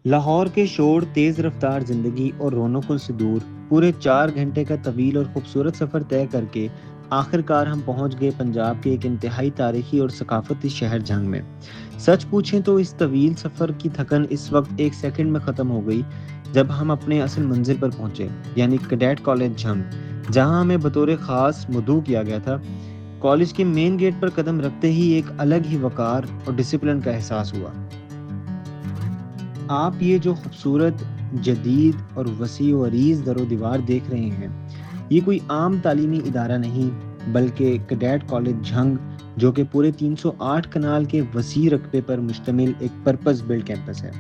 लाहौर के शोर, तेज़ रफ्तार ज़िंदगी और रौनकों से दूर पूरे 4 घंटे का तवील और खूबसूरत सफ़र तय करके आखिरकार हम पहुंच गए पंजाब के एक इंतहाई तारीखी और सकाफती शहर झंग में। सच पूछें तो इस तवील सफ़र की थकन इस वक्त एक सेकंड में ख़त्म हो गई जब हम अपने असल मंजिल पर पहुंचे, यानी कैडेट कॉलेज झंग, जहां हमें बतौर ख़ास मदऊ किया गया था। कॉलेज के मेन गेट पर कदम रखते ही एक अलग ही वक़ार और डिसिप्लिन का एहसास हुआ। आप ये जो खूबसूरत, जदीद और वसी व अरीज़ दरो-दीवार देख रहे हैं, ये कोई आम तालीमी इदारा नहीं, बल्कि कैडेट कॉलेज झंग, जो कि पूरे 308 कनाल के वसी रकबे पर मुश्तमिल एक पर्पस बिल्ड कैंपस है।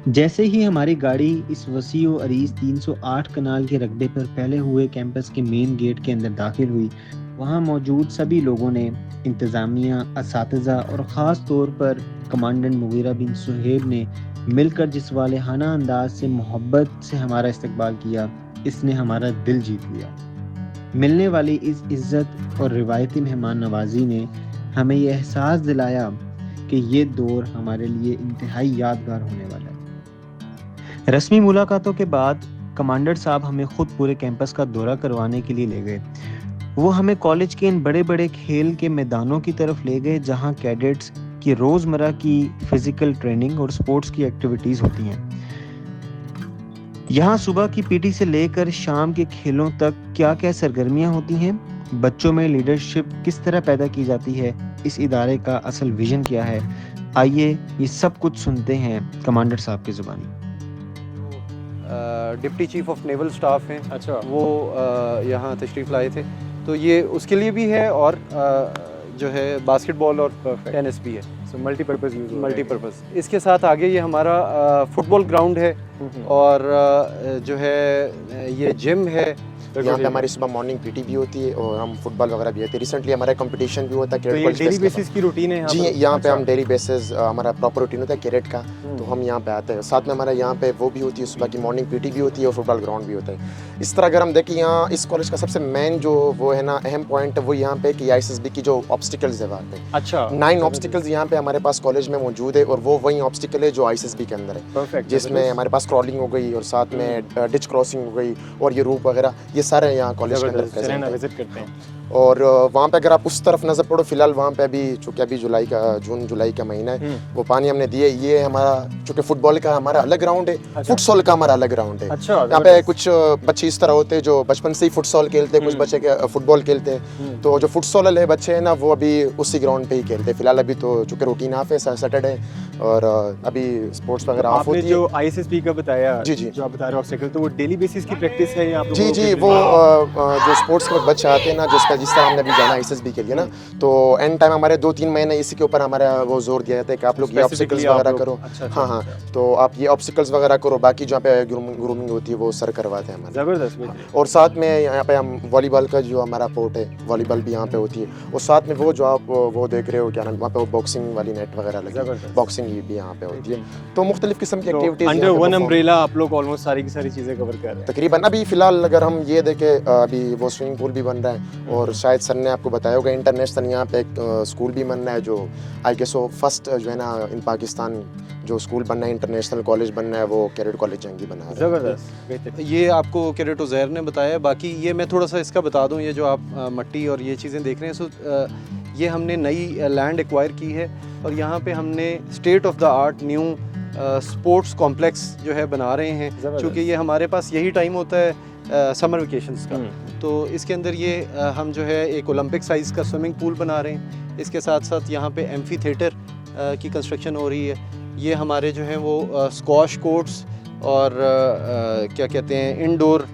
जैसे ही हमारी गाड़ी इस वसी व अरीज़ 308 कनाल के रकबे पर फैले हुए कैंपस के मेन गेट के अंदर दाखिल हुई, वहाँ मौजूद सभी लोगों ने, इंतज़ामिया, असातिज़ा और ख़ास तौर पर कमांडेंट मुगीरा बिन सुहेब ने मिलकर जिस वालेहाना अंदाज से मोहब्बत से हमारा इस्तकबाल किया, इसने हमारा दिल जीत लिया। मिलने वाली इस इज़्ज़त और रिवायती मेहमान नवाजी ने हमें यह एहसास दिलाया कि ये दौर हमारे लिए इंतहाई यादगार होने वाला है। रस्मी मुलाकातों के बाद कमांडर साहब हमें खुद पूरे कैंपस का दौरा करवाने के लिए ले गए। वो हमें कॉलेज के इन बड़े बड़े खेल के मैदानों की तरफ ले गए जहां कैडेट्स की रोज़मर्रा की फ़िज़िकल ट्रेनिंग और स्पोर्ट्स की एक्टिविटीज़ होती हैं। यहाँ सुबह की पीटी से लेकर शाम के खेलों तक क्या क्या सरगर्मियाँ होती हैं, बच्चों में लीडरशिप किस तरह पैदा की जाती है, इस इदारे का असल विजन क्या है, आइए ये सब कुछ सुनते हैं कमांडर साहब की ज़ुबानी। Deputy chief of naval staff हैं, अच्छा, वो यहाँ तशरीफ़ लाए थे, तो ये उसके लिए भी है और जो है बास्केटबॉल और टेनिस भी है, सो मल्टीपर्पज़ यूज़ मल्टीपर्पज़। इसके साथ आगे ये हमारा फुटबॉल ग्राउंड है और जो है ये जिम है। यहाँ पे हमारी सुबह मॉर्निंग पीटी भी होती है और हम फुटबॉल वगैरह भी होते हैं। रिसेंटली हमारा कंपटीशन भी होता है तो ये डेली बेसिस की रूटीन है जी, यहाँ पे हम डेली बेसिस हमारा प्रॉपर रूटीन होता है कैडेट का, तो हम यहाँ पे आते हैं। साथ में हमारा यहाँ पे वो भी होती है, सुबह की मॉर्निंग पीटी भी होती है और फुटबॉल ग्राउंड भी होता है। इस तरह अगर हम देखें यहाँ इस कॉलेज का सबसे मेन जो वो है ना अहम पॉइंट वो यहाँ पे कि ISSB की जो ऑब्स्टिकल्स है वहाँ पे, अच्छा 9 ऑब्स्टिकल्स यहाँ पे हमारे पास कॉलेज में मौजूद है और वो वही ऑब्स्टिकल है जो ISSB के अंदर है, परफेक्ट, जिसमें हमारे पास क्रॉलिंग हो गई और साथ में डिच क्रॉसिंग हो गई और ये रूप वगैरह, ये सारे यहाँ कॉलेज के अंदर चलें ना present है। विजिट करते हैं। और वहाँ पे अगर आप उस तरफ नज़र पड़ो, फिलहाल वहाँ पे अभी चूँकि अभी जून जुलाई का महीना है, वो पानी हमने दिए। ये हमारा चूँकि फुटबॉल का हमारा अलग ग्राउंड है, फुटसॉल का हमारा अलग ग्राउंड है। अच्छा, यहाँ पे कुछ बच्चे इस तरह होते हैं जो बचपन से ही फुटसॉल खेलते हैं, कुछ बच्चे के फुटबॉल खेलते हैं, तो जो फुटसॉल वाले बच्चे हैं ना वो अभी उसी ग्राउंड पे ही खेलते हैं। फिलहाल अभी तो चूँकि रूटीन ऑफ है सैटरडे और अभी स्पोर्ट्स वगैरह ऑफ आपने होती है। जो ISSB का बताया, जी, जी। जो आप बता रहे हो ऑब्स्टेकल, तो वो डेली बेसिस की प्रैक्टिस है या आप जी जी, वो जो स्पोर्ट्स के बच्चे आते हैं ना, जिस तरह हमने अभी जाना ISSB के लिए ना, तो एंड टाइम हमारे 2-3 महीने इसी के ऊपर हमारा वो जोर दिया जाता है कि आप लोग ये ऑब्स्टिकल्स वगैरह करो। अच्छा, हाँ, तो आप ये ऑब्स्टिकल्स वगैरह करो, बाकी जहाँ पे ग्रूमिंग होती है वो सर करवाते हैं हमारे। ज़बरदस्त। और साथ में यहाँ पे हम वॉलीबॉल का जो हमारा कोर्ट है, वॉलीबॉल भी यहाँ पे होती है, और साथ में वो जो आप वो देख रहे हो क्या नाम, वहाँ पे वो बॉक्सिंग वाली नेट वगैरह लगी है, बॉक्सिंग भी यहाँ पे होती है। तो मुख्तलिफ किस्म की एक्टिविटीज़ अंडर वन अम्ब्रेला आप लोग ऑलमोस्ट सारी की सारी चीज़ें कवर कर रहे हैं तकरीबन। अभी फिलहाल अगर हम ये देखें, अभी वो स्विमिंग पूल भी बन रहा है और शायद सर ने आपको बताया होगा इंटरनेशनल यहाँ पे एक स्कूल भी बन रहा है, जो आई गेस वो फर्स्ट जो है ना इन पाकिस्तान जो स्कूल बन रहा है, इंटरनेशनल कॉलेज बन रहा है, वो कैडेट कॉलेज जंगी बना रहा है। ज़बरदस्त। ये आपको कैडेट उज़ैर ने बताया। बाकी ये मैं थोड़ा सा इसका बता दूं, ये जो आप मट्टी और ये चीज़ें देख रहे हैं, सो ये हमने नई लैंड एक्वायर की है और यहाँ पे हमने state of the art new sports complex जो है बना रहे हैं, क्योंकि ये हमारे पास यही टाइम होता है समर वेकेशंस का। तो इसके अंदर ये हम जो है एक ओलंपिक साइज़ का स्विमिंग पूल बना रहे हैं। इसके साथ साथ यहाँ पे एम्फी थिएटर की कंस्ट्रक्शन हो रही है। ये हमारे जो हैं वो स्क्वाश कोर्ट्स और क्या कहते हैं इंडोर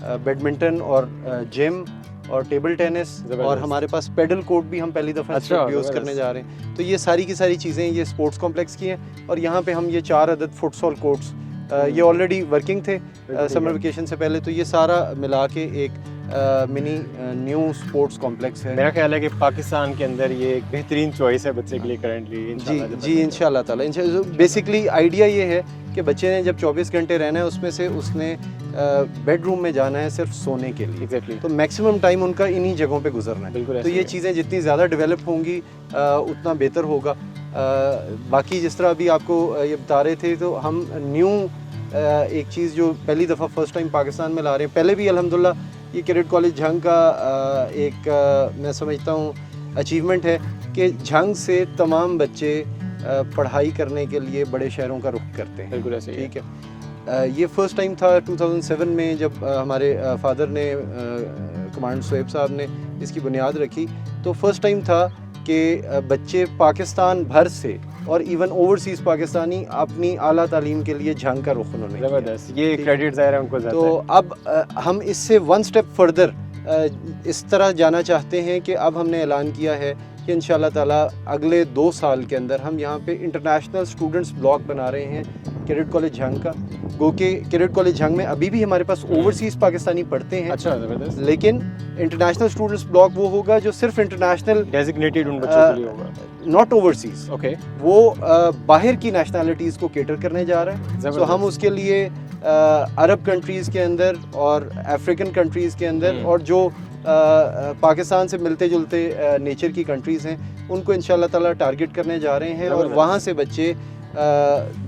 बैडमिंटन और जिम और टेबल टेनिस, और हमारे पास पेडल कोर्ट भी हम पहली दफ़ा यूज़ करने जा रहे हैं। तो ये सारी की सारी चीज़ें ये स्पोर्ट्स कॉम्प्लेक्स की हैं। और यहाँ पे हम ये 4 अदद फुटसॉल कोर्ट्स ये ऑलरेडी वर्किंग थे समर वेकेशन से पहले, तो ये सारा मिला के एक मिनी न्यू स्पोर्ट्स कॉम्प्लेक्स है। मेरा ख्याल है कि पाकिस्तान के अंदर ये एक बेहतरीन चॉइस है बच्चे के लिए करंटली। जी इंशाल्लाह ताला। बेसिकली आइडिया ये है कि बच्चे ने जब 24 घंटे रहना है, उसमें से उसने बेडरूम में जाना है सिर्फ सोने के लिए। एग्जैक्टली। तो मैक्सिमम टाइम उनका इन्हीं जगहों पे गुजरना है। तो ये चीज़ें जितनी ज़्यादा डेवलप होंगी उतना बेहतर होगा। बाकी जिस तरह अभी आपको ये बता रहे थे, तो हम न्यू एक चीज़ जो पहली दफ़ा फ़र्स्ट टाइम पाकिस्तान में ला रहे हैं। पहले भी अल्हम्दुलिल्लाह ये कैडेट कॉलेज झंग का एक मैं समझता हूँ अचीवमेंट है कि झंग से तमाम बच्चे पढ़ाई करने के लिए बड़े शहरों का रुख करते हैं। बिल्कुल ऐसे ही है। ठीक है, ये फ़र्स्ट टाइम था 2007 में जब हमारे फादर ने कमांडर सोएब साहब ने इसकी बुनियाद रखी। तो फर्स्ट टाइम था कि बच्चे पाकिस्तान भर से और इवन ओवरसीज़ पाकिस्तानी अपनी आला तालीम के लिए झंग का रुख उन्होंने किया। ज़बरदस्त, ये क्रेडिट ज़ाहिर है उनको जाता तो है। अब हम इससे वन स्टेप फर्दर इस तरह जाना चाहते हैं कि अब हमने ऐलान किया है कि इंशाल्लाह ताला अगले 2 साल के अंदर हम यहाँ पे इंटरनेशनल स्टूडेंट्स ब्लॉक बना रहे हैं कैडेट कॉलेज झंग का। गो के कैडेट कॉलेज झंग में अभी भी हमारे पास ओवरसीज़ पाकिस्तानी पढ़ते हैं। अच्छा, ज़बरदस्त। लेकिन इंटरनेशनल स्टूडेंट्स ब्लॉक वो होगा जो सिर्फ इंटरनेशनल, डेजिग्नेटेड उन बच्चों के लिए होगा। Not overseas. ओके, वो बाहर की नेशनलिटीज़ को कैटर करने जा रहा है। तो हम उसके लिए अरब कंट्रीज़ के अंदर और अफ्रीकन कंट्रीज़ के अंदर और जो पाकिस्तान से मिलते जुलते नेचर की कंट्रीज़ हैं उनको इंशाल्लाह ताला टारगेट करने जा रहे हैं। और वहाँ से बच्चे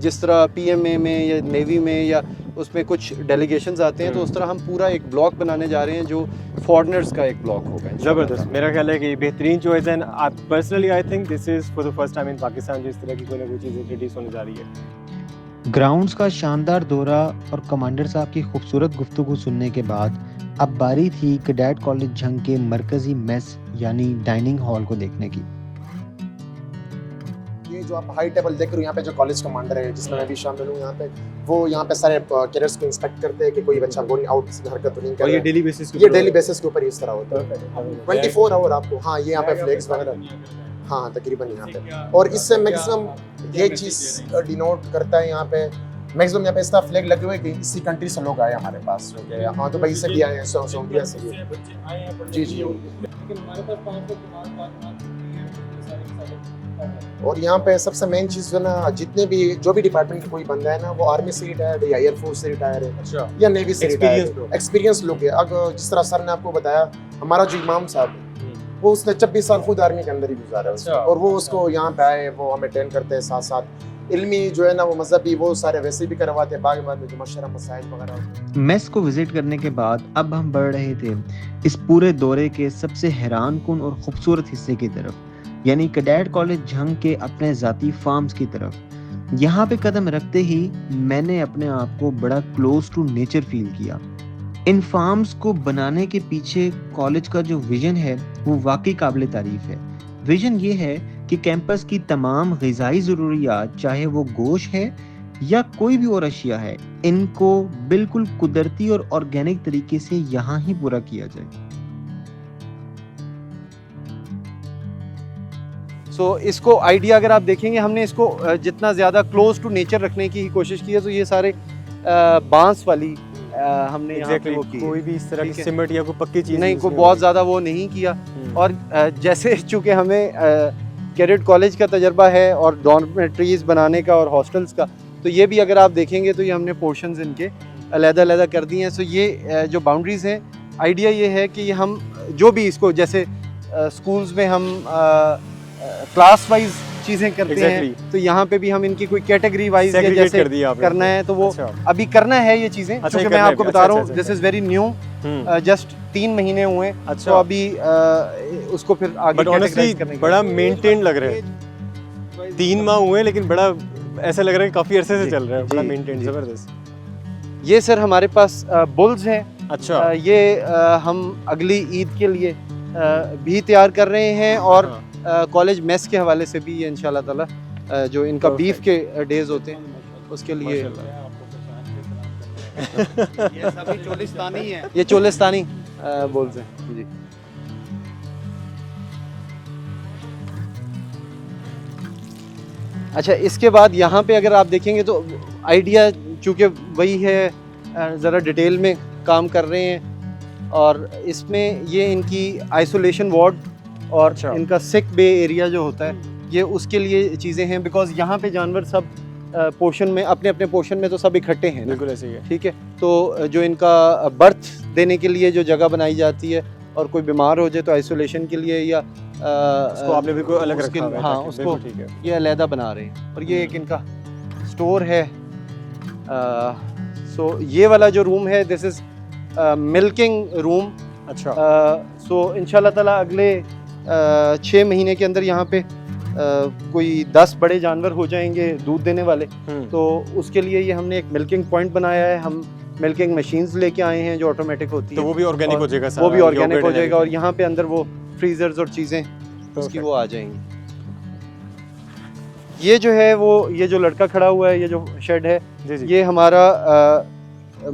जिस तरह PMA में या नेवी में या उसमें कुछ डेलीगेशंस आते हैं, तो उस तरह हम पूरा एक ब्लॉक बनाने जा रहे हैं जो फॉरेनर्स का एक ब्लॉक होगा। ज़बरदस्त, मेरा ख्याल है कि बेहतरीन चॉइस है। आप personally I think this is for the first time in Pakistan जिस तरह की कोई ना कोई चीज़ इंट्रोड्यूस होने जा रही है। ग्राउंड्स का शानदार दौरा और कमांडर साहब की खूबसूरत गुफ्तगू सुनने के बाद अब बारी थी कैडेट कॉलेज झंग के मरकजी मेस यानी डाइनिंग हॉल को देखने की। ये जो आप हाई टेबल देख रहे हो, यहाँ पे जो कॉलेज कमांडर है जिसमें मैं भी शामिल हूँ, यहाँ पे वो यहाँ पे सारे कैडेट्स को इंस्पेक्ट करते हैं कि कोई बच्चा गोइंग आउट की हरकत तो नहीं कर और रहा ये है। डेली बेसिस ये डेली बेसिस के ऊपर इस तरह होता है 24 आवर आपको। हाँ, ये यहाँ पे फ्लैग्स वगैरह, हाँ तकरीबन यहाँ पे। और इससे मैक्सिमम ये चीज़ डिनोट करता है यहाँ पे मैक्सिमम यहाँ पे इस तरह फ्लैग लगे हुए कि इसी कंट्री से लोग आए हमारे पास। हाँ, तो भाई से भी आए हैं, सऊदीया से भी। जी जी। और यहाँ पे सबसे मेन चीज़ जो ना, जितने भी जो भी डिपार्टमेंट का कोई बंदा है ना, वो आर्मी से रिटायर्ड है या एयरफोर्स से रिटायर है। अच्छा। या नेवी से रिटायर्ड है। एक्सपीरियंस लोग है। अगर जिस तरह सर ने आपको बताया, हमारा जो इमाम साहब है वो उसने 26 साल खुद आर्मी के अंदर ही गुजारा है। और वो उसको यहाँ पे आए, वो हमें ट्रेन करते हैं। साथ साथ इल्मी जो है ना, वो मजहबी, वो सारे वैसे भी करवाते हैं। बाद में जो मशरा मसाइल वगैरह। मेस को विजिट करने के बाद अब हम बढ़ रहे थे इस पूरे दौरे के सबसे हैरानकुन और खूबसूरत हिस्से की तरफ, यानी कैडेट कॉलेज झंग के अपने ज़ाती फार्म्स की तरफ। यहाँ पे कदम रखते ही मैंने अपने आप को बड़ा क्लोज टू नेचर फील किया। इन फार्म्स को बनाने के पीछे कॉलेज का जो विजन है वो वाकई काबिल तारीफ है। विजन ये है कि कैंपस की तमाम ग़िज़ाई ज़रूरियात, चाहे वो गोश्त है या कोई भी और अशिया है, इनको बिल्कुल कुदरती और ऑर्गेनिक तरीके से यहाँ ही पूरा किया जाए। इसको आइडिया अगर आप देखेंगे, हमने इसको जितना ज़्यादा क्लोज टू नेचर रखने की कोशिश की है। तो ये सारे बांस वाली हमने यहाँ पे वो की। कोई भी इस तरह की सीमेंट या कोई पक्की चीज़ नहीं, कोई बहुत ज़्यादा वो नहीं किया। और जैसे चूँकि हमें कैडेट कॉलेज का तजर्बा है और डॉर्मेट्रीज बनाने का और हॉस्टल्स का, तो ये भी अगर आप देखेंगे तो ये हमने पोर्शंस इनके अलग-अलग कर दिए हैं। सो ये जो बाउंड्रीज़ हैं, आइडिया ये है कि हम जो भी इसको, जैसे स्कूल्स में हम क्लास वाइज चीज़ें करते हैं, तो यहाँ पे भी हम इनकी कोई कैटेगरी वाइज या जैसे करना है तो वो अभी करना है ये चीज़ें। क्योंकि मैं आपको बता रहा हूँ, this is very new, just 3 महीने हुए। तो अभी उसको फिर आगे कैटेगराइज करने के बड़ा मेंटेन लग रहा है। 3 माह हुए लेकिन बड़ा ऐसा लग रहा है काफ़ी अरसे से चल रहा है, बड़ा मेंटेन। ज़बरदस्त। ये सर हमारे पास बुल्स हैं। अच्छा। ये हम अगली ईद के लिए भी तैयार कर रहे हैं और कॉलेज मेस के हवाले से भी ये इंशाल्लाह ताला जो इनका बीफ के डेज होते हैं उसके लिए ये सभी चोलिस्तानी है। ये चोलिस्तानी बुल्स हैं जी। अच्छा, इसके बाद यहाँ पे अगर आप देखेंगे तो आइडिया चूँकि वही है, ज़रा डिटेल में काम कर रहे हैं। और इसमें ये इनकी आइसोलेशन वार्ड और इनका सिक बे एरिया जो होता है, ये उसके लिए चीज़ें हैं। बिकॉज यहाँ पे जानवर सब पोर्शन में, अपने अपने पोर्शन में तो सब इकट्ठे हैं। बिल्कुल ऐसे ही है। ठीक है, तो जो इनका बर्थ देने के लिए जो जगह बनाई जाती है और कोई बीमार हो जाए तो आइसोलेशन के लिए, या उसको आपने बिल्कुल अलग उसके- रखा हुआ है हाँ ताकि- उसको बिल्कुल ठीक है। ये अलहदा बना रहे हैं। और ये एक इनका स्टोर है। सो ये वाला जो रूम है दिस इज़ मिल्किंग रूम। अच्छा सो इंशाल्लाह ताला अगले 6 महीने के अंदर यहाँ पे कोई 10 बड़े जानवर हो जाएंगे दूध देने वाले। तो उसके लिए ये हमने एक मिल्किंग पॉइंट बनाया है। हम मिल्किंग मशीन्स लेके आए हैं जो ऑटोमेटिक होती तो है। वो भी ऑर्गेनिक और हो जाएगा वो भी सारा, ऑर्गेनिक yogurt हो and जाएगा और everything। यहाँ पे अंदर वो फ्रीजर्स और चीज़ें उसकी Perfect। वो आ जाएंगी। ये जो है वो ये जो लड़का खड़ा हुआ है ये जो शेड है जी जी ये हमारा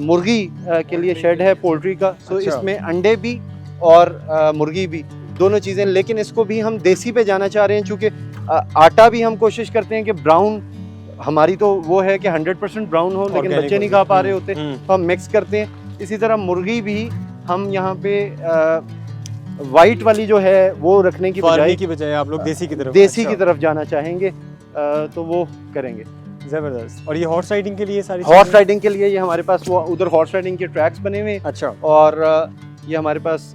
मुर्गी के लिए शेड है पोल्ट्री का। सो अच्छा। इसमें अंडे भी और मुर्गी भी दोनों चीज़ें। लेकिन इसको भी हम देसी पे जाना चाह रहे हैं क्योंकि आटा भी हम कोशिश करते हैं कि ब्राउन, हमारी तो वो है कि 100% ब्राउन हो, लेकिन Organic बच्चे हो नहीं जाए। खा पा रहे होते हम्म। तो हम मिक्स करते हैं। इसी तरह मुर्गी भी हम यहाँ पे वाइट वाली जो है वो रखने की बजाय फार्मी की बजाय आप लोग देसी की तरफ देसी की अच्छा, तरफ जाना चाहेंगे तो वो करेंगे। जबरदस्त। और ये हॉर्स राइडिंग के लिए सारी हॉर्स चीजें? राइडिंग के लिए ये हमारे पास वो उधर हॉर्स राइडिंग के ट्रैक्स बने हुए हैं अच्छा और ये हमारे पास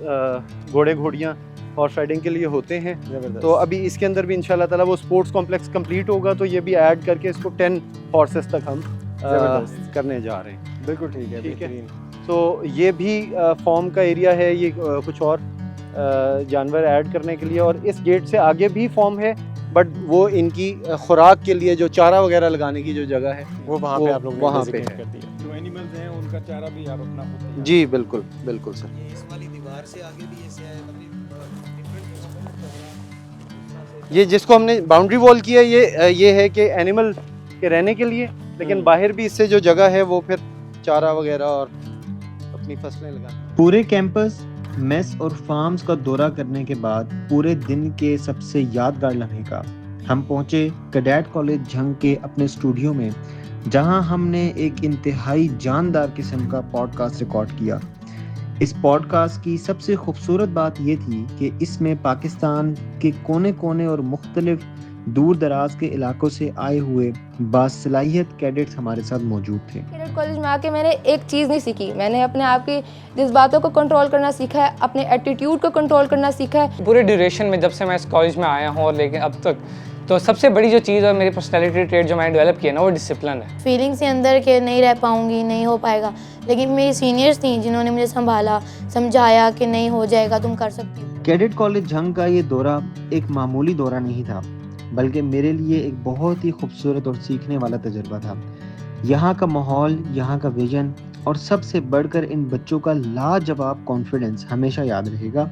घोड़े घोड़ियाँ हॉर्स राइडिंग के लिए होते हैं। जबरदस्त। तो अभी इसके अंदर भी इंशाल्लाह ताला वो स्पोर्ट्स कॉम्प्लेक्स कंप्लीट होगा तो ये भी ऐड करके इसको 10 हॉर्सेस तक हम जबरदस्त। करने जा रहे हैं। बिल्कुल ठीक है, ठीक है। बेहतरीन। तो ये भी फॉर्म का एरिया है। ये कुछ और जानवर ऐड करने के लिए और इस गेट से आगे भी फॉर्म है बट वो इनकी खुराक के लिए जो चारा वगैरह लगाने की जो जगह है वो वहाँ वो पे आप लोग वहाँ पे designate है। कर दिया। जो एनिमल्स हैं उनका चारा भी आप अपना खुद तैयार जी बिल्कुल बिल्कुल सर। ये इस वाली दीवार से आगे भी ऐसे है ये जिसको हमने बाउंड्री वॉल की है ये है कि एनिमल के रहने के लिए, लेकिन बाहर भी इससे जो जगह है वो फिर चारा वगैरह और अपनी फसलें लगाना। पूरे कैंपस, मेस और फार्म्स का दौरा करने के बाद पूरे दिन के सबसे यादगार लम्हे का हम पहुंचे कैडेट कॉलेज झंग के अपने स्टूडियो में, जहां हमने एक इंतहाई जानदार किस्म का पॉडकास्ट रिकॉर्ड किया। इस पॉडकास्ट की सबसे खूबसूरत बात यह थी कि इसमें पाकिस्तान के कोने कोने और मुख्तलिफ दूर दराज के इलाकों से आए हुए बासलाहियत कैडेट्स हमारे साथ मौजूद थे। कैडेट कॉलेज में आके मैंने एक चीज़ नहीं सीखी, मैंने अपने आप की जज्बातों को कंट्रोल करना सीखा है, अपने एटीट्यूड को कंट्रोल करना सीखा है। पूरे ड्यूरेशन में जब से मैं इस कॉलेज में आया हूँ और लेकिन अब तक तो सबसे बड़ी जो चीज़ और मेरी पर्सनैलिटी ट्रेट जो मैंने डेवलप किया ना वो डिसिप्लिन है। फीलिंग्स के अंदर के नहीं रह पाऊँगी, नहीं हो पाएगा, लेकिन मेरी सीनियर्स थी जिन्होंने मुझे संभाला, समझाया कि नहीं हो जाएगा, तुम कर सकती हो। कैडेट कॉलेज झंग का ये दौरा एक मामूली दौरा नहीं था, बल्कि मेरे लिए एक बहुत ही खूबसूरत और सीखने वाला तजुर्बा था। यहाँ का माहौल, यहाँ का विजन और सबसे बढ़कर इन बच्चों का लाजवाब कॉन्फिडेंस हमेशा याद रहेगा।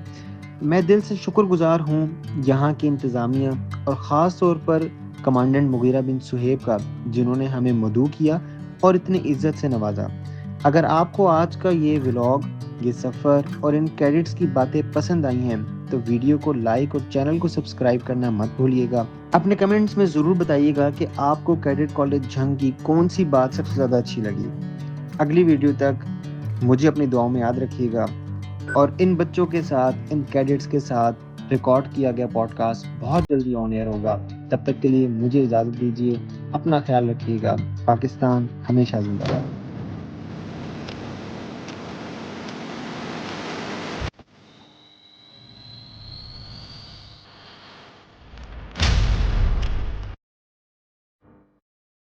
मैं दिल से शुक्रगुजार हूँ यहाँ की इंतज़ामिया और ख़ास तौर पर कमांडेंट मुगीरा बिन सुहेब का, जिन्होंने हमें मदऊ किया और इतनी इज्जत से नवाजा। अगर आपको आज का ये व्लॉग, ये सफ़र और इन कैडेट्स की बातें पसंद आई हैं तो वीडियो को लाइक और चैनल को सब्सक्राइब करना मत भूलिएगा। अपने कमेंट्स में ज़रूर बताइएगा कि आपको कैडेट कॉलेज झंग की कौन सी बात सबसे ज़्यादा अच्छी लगी। अगली वीडियो तक मुझे अपनी दुआओं में याद रखिएगा और इन बच्चों के साथ, इन कैडेट्स के साथ रिकॉर्ड किया गया पॉडकास्ट बहुत जल्दी ऑन एयर होगा। तब तक के लिए मुझे इजाज़त दीजिए। अपना ख्याल रखिएगा। पाकिस्तान हमेशा जिंदाबाद।